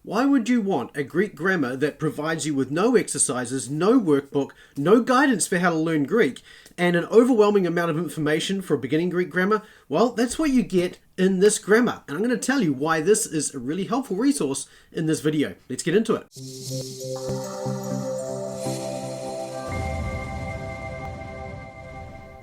Why would you want a Greek grammar that provides you with no exercises, no workbook, no guidance for how to learn Greek, and an overwhelming amount of information for a beginning Greek grammar? Well, that's what you get in this grammar. And I'm going to tell you why this is a really helpful resource in this video. Let's get into it.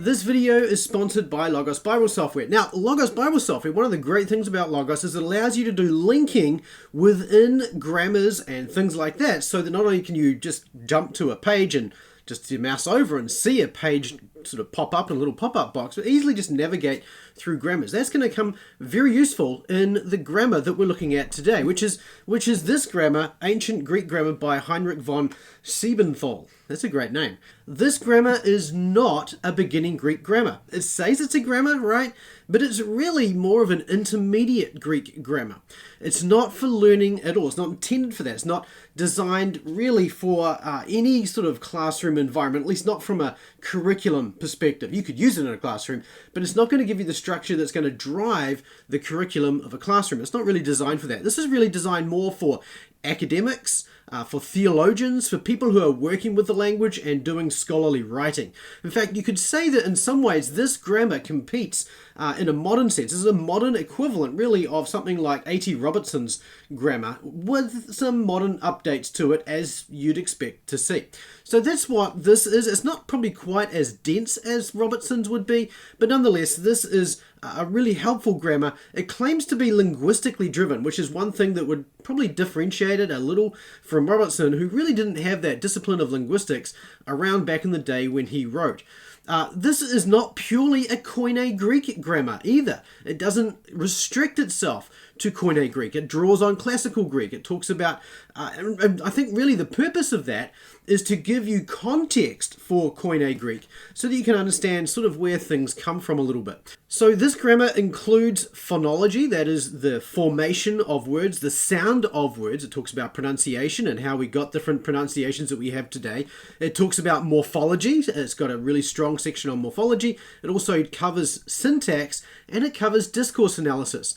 This video is sponsored by Logos Bible Software. Now, Logos Bible Software, one of the great things about Logos is it allows you to do linking within grammars and things like that, so that not only can you just jump to a page and just mouse over and see a page sort of pop up in a little pop-up box, but easily just navigate through grammars. That's going to come very useful in the grammar that we're looking at today, which is this grammar, Ancient Greek Grammar by Heinrich von Siebenthal. That's a great name. This grammar is not a beginning Greek grammar. It says it's a grammar, right? But it's really more of an intermediate Greek grammar. It's not for learning at all. It's not intended for that. It's not designed really for any sort of classroom environment, at least not from a curriculum perspective. You could use it in a classroom, but it's not going to give you the structure that's going to drive the curriculum of a classroom. It's not really designed for that. This is really designed more for academics, for theologians, for people who are working with the language and doing scholarly writing. In fact, you could say that in some ways this grammar competes in a modern sense. This is a modern equivalent really of something like A.T. Robertson's grammar with some modern updates to it, as you'd expect to see. So that's what this is. It's not probably quite as dense as Robertson's would be, but nonetheless, this is a really helpful grammar. It claims to be linguistically driven, which is one thing that would probably differentiate it a little from Robertson, who really didn't have that discipline of linguistics around back in the day when he wrote. This is not purely a Koine Greek grammar either. It doesn't restrict itself to Koine Greek. It draws on classical Greek. It talks about, and I think really the purpose of that is to give you context for Koine Greek so that you can understand sort of where things come from a little bit. So this grammar includes phonology, that is the formation of words, the sound of words. It talks about pronunciation and how we got different pronunciations that we have today. It talks about morphology. It's got a really strong section on morphology. It also covers syntax and it covers discourse analysis.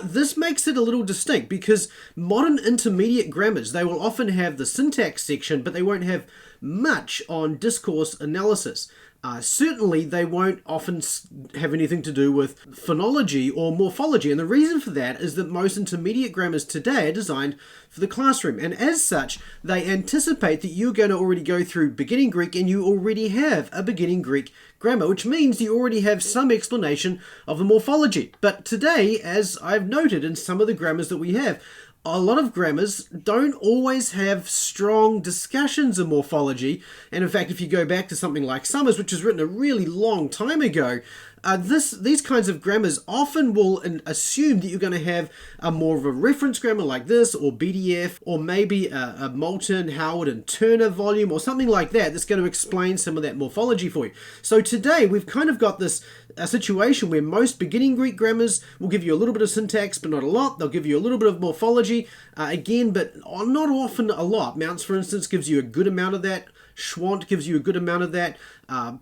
This makes it a little distinct because modern intermediate grammars, they will often have the syntax section, but they won't have much on discourse analysis. Certainly, they won't often have anything to do with phonology or morphology. And the reason for that is that most intermediate grammars today are designed for the classroom. And as such, they anticipate that you're going to already go through beginning Greek and you already have a beginning Greek grammar, which means you already have some explanation of the morphology. But today, as I've noted in some of the grammars that we have, a lot of grammars don't always have strong discussions of morphology. And in fact, if you go back to something like Summers, which was written a really long time ago, these kinds of grammars often will assume that you're going to have more of a reference grammar like this, or BDF, or maybe a Moulton, Howard, and Turner volume, or something like that that's going to explain some of that morphology for you. So today we've kind of got this situation where most beginning Greek grammars will give you a little bit of syntax, but not a lot. They'll give you a little bit of morphology, again, but not often a lot. Mounts, for instance, gives you a good amount of that. Schwant gives you a good amount of that.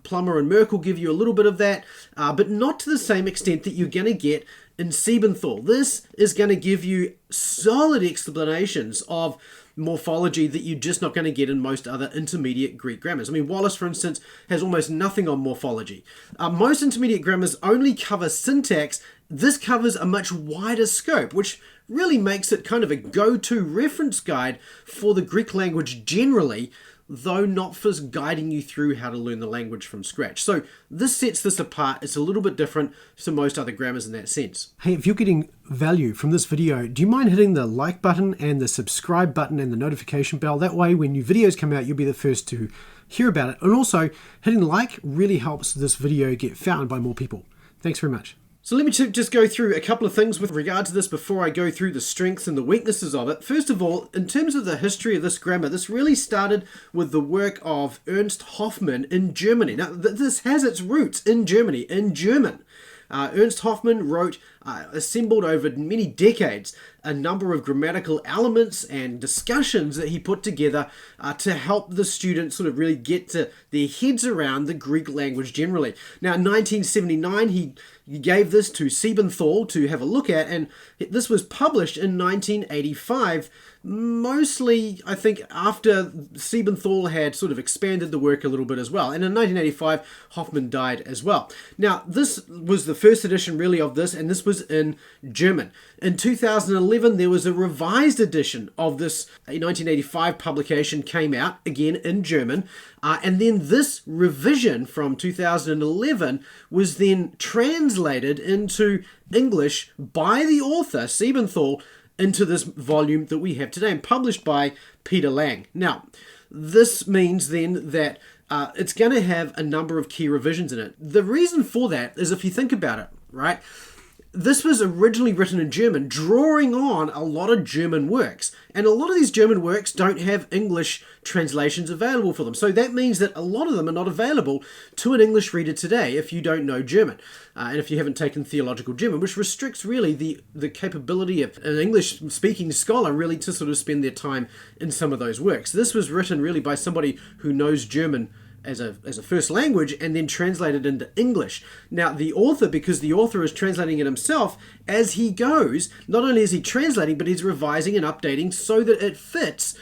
Plummer and Merkel give you a little bit of that, but not to the same extent that you're going to get in Siebenthal. This is going to give you solid explanations of morphology that you're just not going to get in most other intermediate Greek grammars. I mean, Wallace, for instance, has almost nothing on morphology. Most intermediate grammars only cover syntax. This covers a much wider scope, which really makes it kind of a go-to reference guide for the Greek language generally, though not for guiding you through how to learn the language from scratch. So this sets this apart. It's a little bit different to most other grammars in that sense. Hey, if you're getting value from this video, do you mind hitting the like button and the subscribe button and the notification bell? That way, when new videos come out, you'll be the first to hear about it. And also, hitting like really helps this video get found by more people. Thanks very much. So let me just go through a couple of things with regard to this before I go through the strengths and the weaknesses of it. First of all, in terms of the history of this grammar, this really started with the work of Ernst Hoffmann in Germany. Now, this has its roots in Germany, in German. Ernst Hoffmann wrote assembled over many decades a number of grammatical elements and discussions that he put together to help the students sort of really get to their heads around the Greek language generally. Now, in 1979, he gave this to Siebenthal to have a look at, and this was published in 1985, mostly, I think, after Siebenthal had sort of expanded the work a little bit as well. And in 1985, Hoffman died as well. Now, this was the first edition really of this, and this was in German. In 2011, there was a revised edition of this 1985 publication came out, again in German, and then this revision from 2011 was then translated into English by the author, Siebenthal, into this volume that we have today and published by Peter Lang. Now, this means then that it's going to have a number of key revisions in it. The reason for that is, if you think about it, right? This was originally written in German, drawing on a lot of German works. And a lot of these German works don't have English translations available for them. So that means that a lot of them are not available to an English reader today if you don't know German. And if you haven't taken theological German, which restricts really the capability of an English-speaking scholar really to sort of spend their time in some of those works. This was written really by somebody who knows German as a first language and then translated into English. Now, the author, because the author is translating it himself as he goes, not only is he translating, but he's revising and updating so that it fits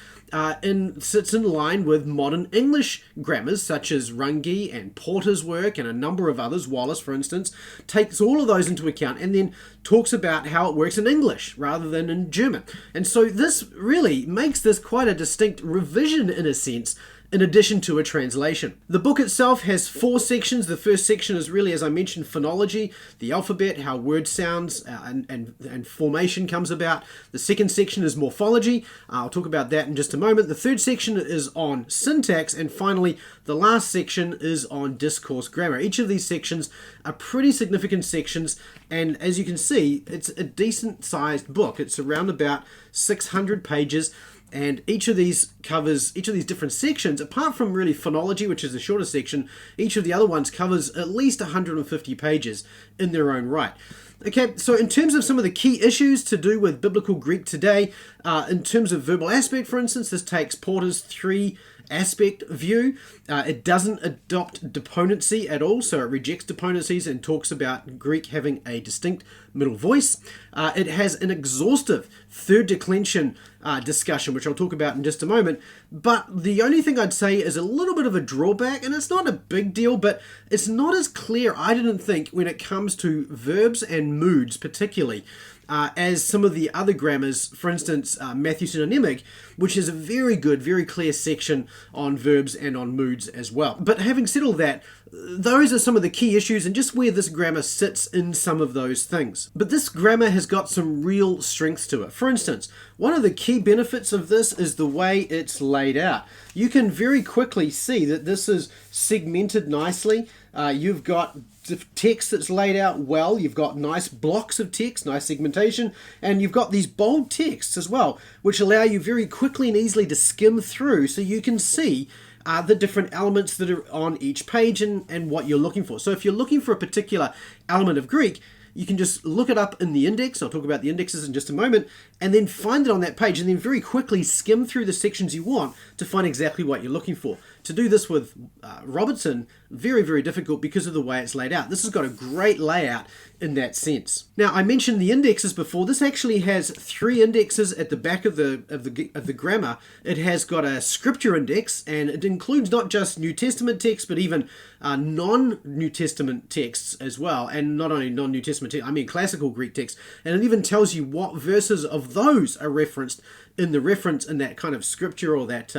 sits in line with modern English grammars such as Runge and Porter's work and a number of others, Wallace for instance, takes all of those into account and then talks about how it works in English rather than in German. And so this really makes this quite a distinct revision in a sense, in addition to a translation. The book itself has 4 sections. The first section is really, as I mentioned, phonology, the alphabet, how word sounds and formation comes about. The second section is morphology. I'll talk about that in just a moment. The third section is on syntax, and finally, the last section is on discourse grammar. Each of these sections are pretty significant sections, and as you can see, it's a decent sized book. It's around about 600 pages. And each of these different sections, apart from really phonology, which is the shortest section, each of the other ones covers at least 150 pages in their own right. Okay, so in terms of some of the key issues to do with Biblical Greek today, in terms of verbal aspect, for instance, this takes Porter's 3-aspect view. It doesn't adopt deponency at all, so it rejects deponencies and talks about Greek having a distinct middle voice. It has an exhaustive third declension discussion, which I'll talk about in just a moment. But the only thing I'd say is a little bit of a drawback, and it's not a big deal, but it's not as clear, I didn't think, when it comes to verbs and moods particularly, as some of the other grammars, for instance, Matthew Synonymic, which is a very good, very clear section on verbs and on moods as well. But having said all that, those are some of the key issues and just where this grammar sits in some of those things. But this grammar has got some real strengths to it. For instance, one of the key benefits of this is the way it's laid out. You can very quickly see that this is segmented nicely. You've got text that's laid out well, you've got nice blocks of text, nice segmentation, and you've got these bold texts as well, which allow you very quickly and easily to skim through so you can see the different elements that are on each page and what you're looking for. So if you're looking for a particular element of Greek, you can just look it up in the index. I'll talk about the indexes in just a moment, and then find it on that page and then very quickly skim through the sections you want to find exactly what you're looking for. To do this with Robertson, very, very difficult because of the way it's laid out. This has got a great layout in that sense. Now, I mentioned the indexes before. This actually has 3 indexes at the back of the grammar. It has got a scripture index, and it includes not just New Testament texts, but even non-New Testament texts as well. And not only non-New Testament texts, I mean classical Greek texts. And it even tells you what verses of those are referenced in the reference in that kind of scripture or that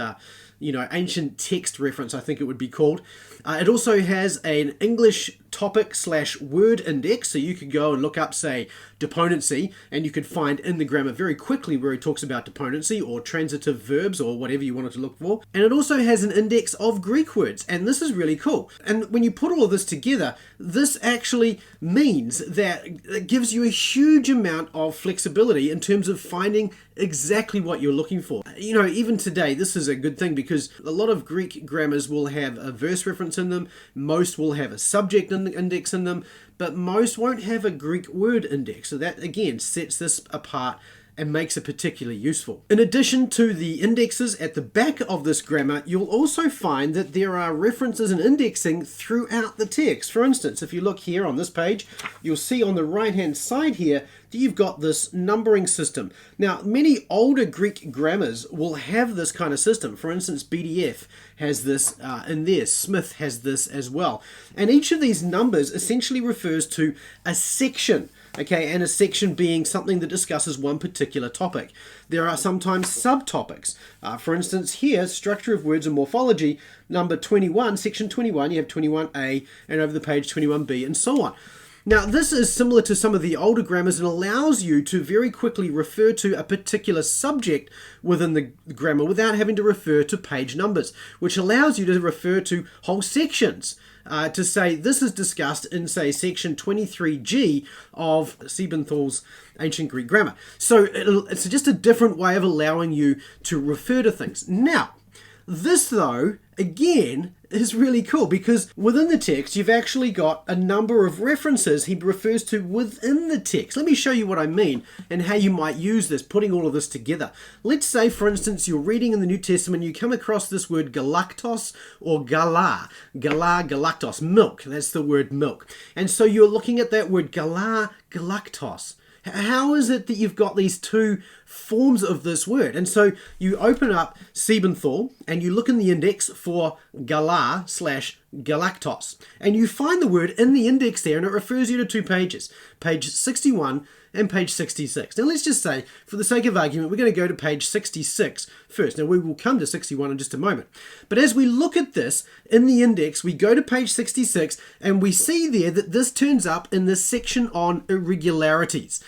ancient text reference, I think it would be called. It also has an English topic/word index, so you could go and look up, say, deponency, and you could find in the grammar very quickly where he talks about deponency or transitive verbs or whatever you wanted to look for. And it also has an index of Greek words, and this is really cool. And when you put all of this together, this actually means that it gives you a huge amount of flexibility in terms of finding exactly what you're looking for. Even today, this is a good thing because a lot of Greek grammars will have a verse reference in them. Most will have a subject in index in them, but most won't have a Greek word index. So that again sets this apart and makes it particularly useful. In addition to the indexes at the back of this grammar, you'll also find that there are references and indexing throughout the text. For instance, if you look here on this page, you'll see on the right-hand side here that you've got this numbering system. Now, many older Greek grammars will have this kind of system. For instance, BDF has this in there. Smith has this as well. And each of these numbers essentially refers to a section. Okay, and a section being something that discusses one particular topic. There are sometimes subtopics. For instance, here, structure of words and morphology, number 21, section 21, you have 21A, and over the page 21B, and so on. Now, this is similar to some of the older grammars and allows you to very quickly refer to a particular subject within the grammar without having to refer to page numbers, which allows you to refer to whole sections. To say this is discussed in, say, section 23G of Siebenthal's Ancient Greek Grammar. So it's just a different way of allowing you to refer to things. Now, this, though, again, is really cool because within the text, you've actually got a number of references he refers to within the text. Let me show you what I mean and how you might use this, putting all of this together. Let's say, for instance, you're reading in the New Testament, you come across this word galactos or galar. Galar, galactos, milk. That's the word milk. And so you're looking at that word galar, galactos. How is it that you've got these two forms of this word? And so you open up Siebenthal and you look in the index for galar/galactos. And you find the word in the index there and it refers you to two pages, page 61 and page 66. Now let's just say, for the sake of argument, we're going to go to page 66 first. Now we will come to 61 in just a moment. But as we look at this in the index, we go to page 66 and we see there that this turns up in this section on irregularities.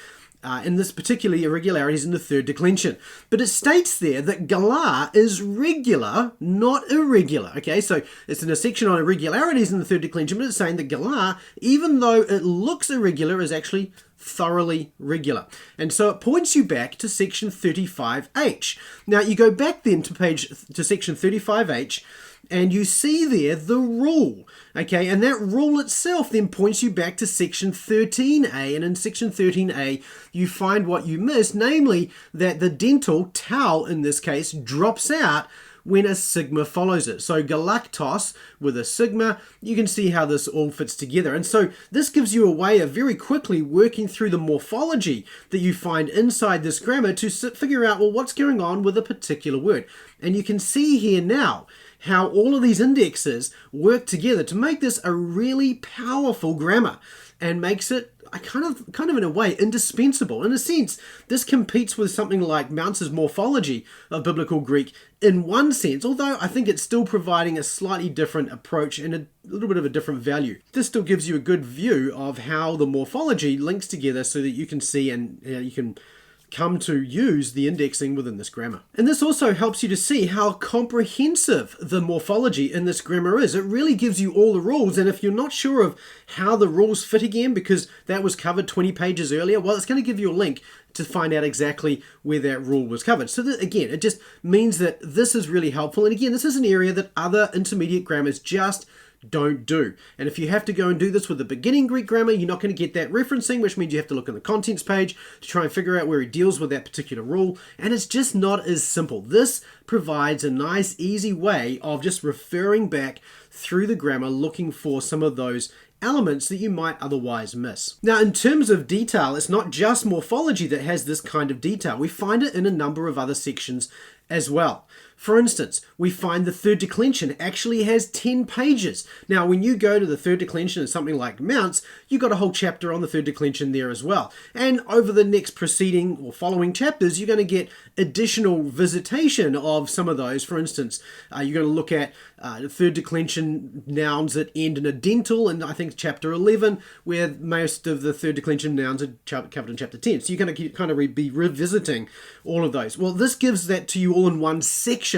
In this particular irregularities in the third declension. But it states there that galar is regular, not irregular. Okay, so it's in a section on irregularities in the third declension, but it's saying that galar, even though it looks irregular, is actually thoroughly regular. And so it points you back to section 35H. Now you go back then to section 35H, and you see there the rule, okay? And that rule itself then points you back to section 13A. And in section 13A, you find what you missed, namely that the dental, tau in this case, drops out when a sigma follows it. So galactos with a sigma, you can see how this all fits together. And so this gives you a way of very quickly working through the morphology that you find inside this grammar to figure out, well, what's going on with a particular word. And you can see here now how all of these indexes work together to make this a really powerful grammar and makes it kind of in a way indispensable. In a sense, this competes with something like Mounce's Morphology of Biblical Greek in one sense, although I think it's still providing a slightly different approach and a little bit of a different value. This still gives you a good view of how the morphology links together so that you can see and you can come to use the indexing within this grammar. And this also helps you to see how comprehensive the morphology in this grammar is. It really gives you all the rules, and if you're not sure of how the rules fit again, because that was covered 20 pages earlier, well, it's going to give you a link to find out exactly where that rule was covered. So that, again, it just means that this is really helpful. And again, this is an area that other intermediate grammars just don't do. And if you have to go and do this with the beginning Greek grammar, you're not going to get that referencing, which means you have to look in the contents page to try and figure out where he deals with that particular rule. And it's just not as simple. This provides a nice, easy way of just referring back through the grammar, looking for some of those elements that you might otherwise miss. Now, in terms of detail, it's not just morphology that has this kind of detail. We find it in a number of other sections as well. For instance, we find the third declension actually has 10 pages. Now, when you go to the third declension in something like Mounce, you've got a whole chapter on the third declension there as well. And over the next preceding or following chapters, you're going to get additional visitation of some of those. For instance, you're going to look at the third declension nouns that end in a dental, and I think chapter 11, where most of the third declension nouns are covered in chapter 10. So you're going to kind of be revisiting all of those. Well, this gives that to you all in one section.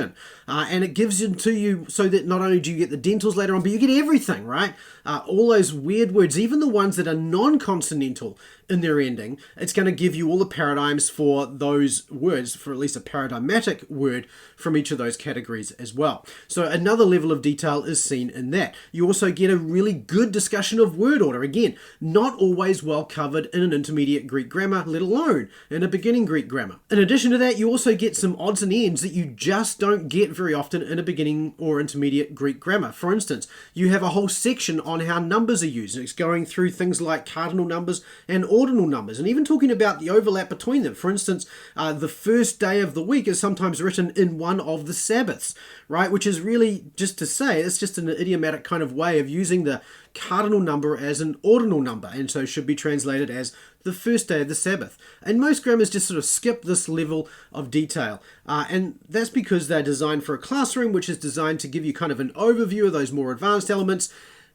And it gives it to you so that not only do you get the dentals later on, but you get everything, right? All those weird words, even the ones that are non-consonantal in their ending, it's going to give you all the paradigms for those words, for at least a paradigmatic word from each of those categories as well. So another level of detail is seen in that. You also get a really good discussion of word order. Again, not always well covered in an intermediate Greek grammar, let alone in a beginning Greek grammar. In addition to that, you also get some odds and ends that you just don't get very often in a beginning or intermediate Greek grammar. For instance, you have a whole section on how numbers are used. It's going through things like cardinal numbers and ordinal numbers, and even talking about the overlap between them. For instance, the first day of the week is sometimes written in one of the Sabbaths, right? Which is really just to say, it's just an idiomatic kind of way of using the cardinal number as an ordinal number, and so should be translated as the first day of the Sabbath. And most grammars just sort of skip this level of detail, and that's because they're designed for a classroom, which is designed to give you kind of an overview of those more advanced elements.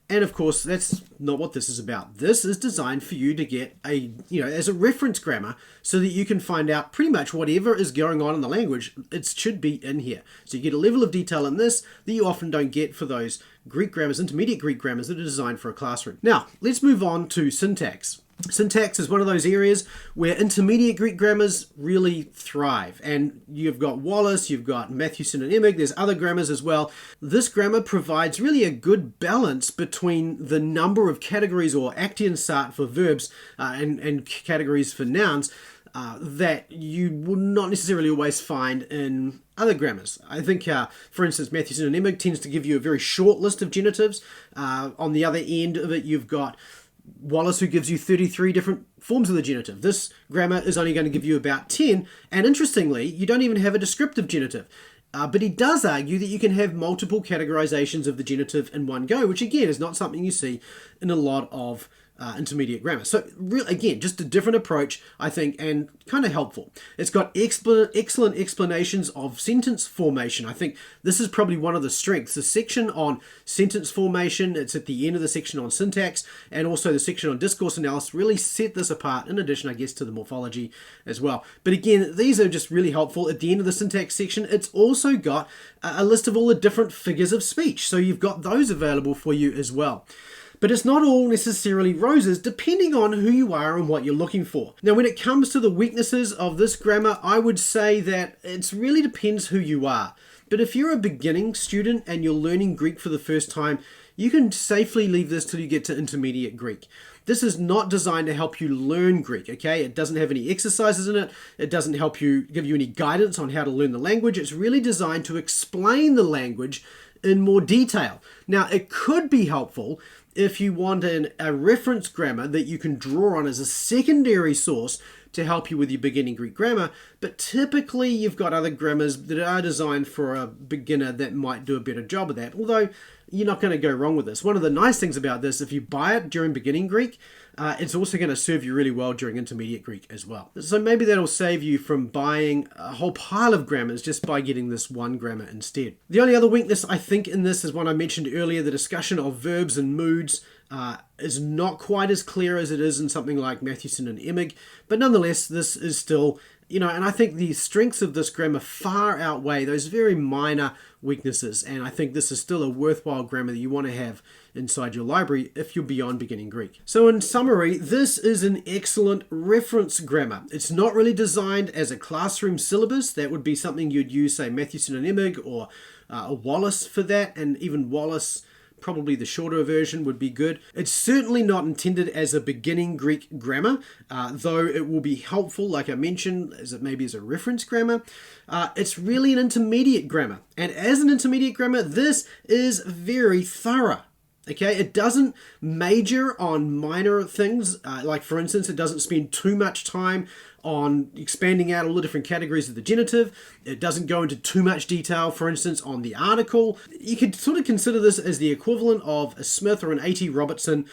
And of course, that's not what this is about. This is designed for you to get as a reference grammar, so that you can find out pretty much whatever is going on in the language, it should be in here. So you get a level of detail in this that you often don't get for those Greek grammars, intermediate Greek grammars that are designed for a classroom. Now, let's move on to syntax. Syntax is one of those areas where intermediate Greek grammars really thrive. And you've got Wallace, you've got Mathewson and Emig, there's other grammars as well. This grammar provides really a good balance between the number of categories or actionsart for verbs and categories for nouns that you would not necessarily always find in other grammars. I think, for instance, Mathewson and Emig tends to give you a very short list of genitives. On the other end of it, you've got Wallace, who gives you 33 different forms of the genitive. This grammar is only going to give you about 10, and interestingly, you don't even have a descriptive genitive. But he does argue that you can have multiple categorizations of the genitive in one go, which again is not something you see in a lot of intermediate grammar. So again, just a different approach, I think, and kind of helpful. It's got excellent explanations of sentence formation. I think this is probably one of the strengths. The section on sentence formation, it's at the end of the section on syntax, and also the section on discourse analysis really set this apart, in addition, I guess, to the morphology as well. But again, these are just really helpful. At the end of the syntax section, it's also got a list of all the different figures of speech. So you've got those available for you as well. But it's not all necessarily roses, depending on who you are and what you're looking for. Now, when it comes to the weaknesses of this grammar, I would say that it really depends who you are. But if you're a beginning student and you're learning Greek for the first time, you can safely leave this till you get to intermediate Greek. This is not designed to help you learn Greek, okay? It doesn't have any exercises in it. It doesn't help you, give you any guidance on how to learn the language. It's really designed to explain the language in more detail. Now, it could be helpful if you want a reference grammar that you can draw on as a secondary source to help you with your beginning Greek grammar, but typically you've got other grammars that are designed for a beginner that might do a better job of that, although you're not going to go wrong with this. One of the nice things about this, if you buy it during beginning Greek, it's also going to serve you really well during intermediate Greek as well. So maybe that'll save you from buying a whole pile of grammars just by getting this one grammar instead. The only other weakness I think in this is one I mentioned earlier. The discussion of verbs and moods is not quite as clear as it is in something like Mathewson and Emig, but nonetheless, this is still, and I think the strengths of this grammar far outweigh those very minor weaknesses, and I think this is still a worthwhile grammar that you want to have inside your library if you're beyond beginning Greek. So in summary, this is an excellent reference grammar. It's not really designed as a classroom syllabus. That would be something you'd use, say, Mathewson and Emig or Wallace for that, and even Wallace, probably the shorter version, would be good. It's certainly not intended as a beginning Greek grammar, though it will be helpful, like I mentioned, maybe as a reference grammar. It's really an intermediate grammar, and as an intermediate grammar, this is very thorough. Okay, it doesn't major on minor things, like for instance, it doesn't spend too much time on expanding out all the different categories of the genitive. It doesn't go into too much detail, for instance, on the article. You could sort of consider this as the equivalent of a Smith or an A.T. Robertson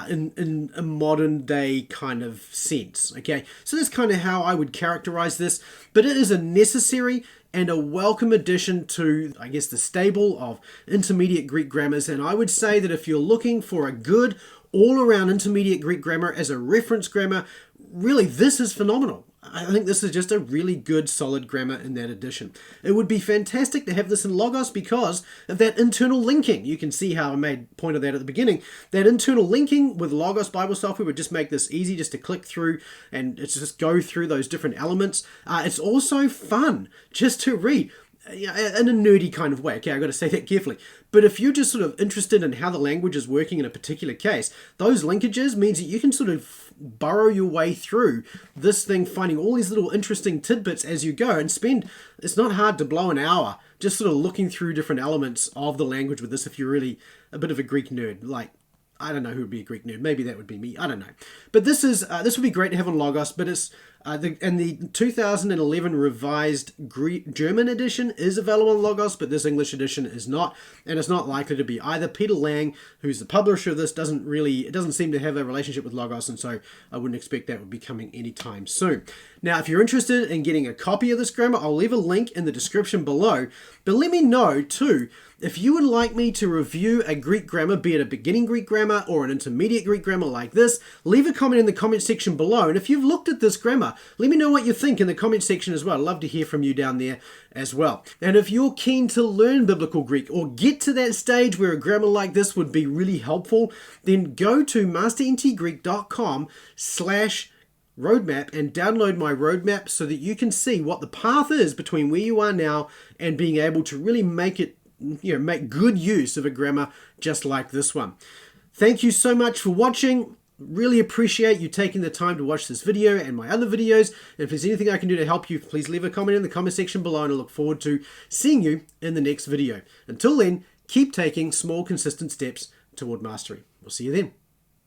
in a modern day kind of sense. Okay, so that's kind of how I would characterize this, but it is a necessary and a welcome addition to, I guess, the stable of intermediate Greek grammars. And I would say that if you're looking for a good all-around intermediate Greek grammar as a reference grammar, really this is phenomenal. I think this is just a really good, solid grammar in that edition. It would be fantastic to have this in Logos because of that internal linking. You can see how I made point of that at the beginning. That internal linking with Logos Bible software would just make this easy just to click through and it's just go through those different elements. It's also fun just to read. In a nerdy kind of way. Okay, I've got to say that carefully. But if you're just sort of interested in how the language is working in a particular case, those linkages means that you can sort of burrow your way through this thing, finding all these little interesting tidbits as you go and it's not hard to blow an hour just sort of looking through different elements of the language with this if you're really a bit of a Greek nerd. Like, I don't know who would be a Greek nerd. Maybe that would be me. I don't know. But this would be great to have on Logos, but it's the 2011 revised German edition is available on Logos, but this English edition is not, and it's not likely to be either. Peter Lang, who's the publisher of this, doesn't seem to have a relationship with Logos, and so I wouldn't expect that would be coming anytime soon. Now, if you're interested in getting a copy of this grammar, I'll leave a link in the description below, but let me know too, if you would like me to review a Greek grammar, be it a beginning Greek grammar or an intermediate Greek grammar like this, leave a comment in the comment section below. And if you've looked at this grammar, let me know what you think in the comment section as well. I'd love to hear from you down there as well. And if you're keen to learn Biblical Greek or get to that stage where a grammar like this would be really helpful, then go to masterntgreek.com/roadmap and download my roadmap so that you can see what the path is between where you are now and being able to really make good use of a grammar just like this one. Thank you so much for watching. Really appreciate you taking the time to watch this video and my other videos. And if there's anything I can do to help you, please leave a comment in the comment section below, and I look forward to seeing you in the next video. Until then, keep taking small, consistent steps toward mastery. We'll see you then.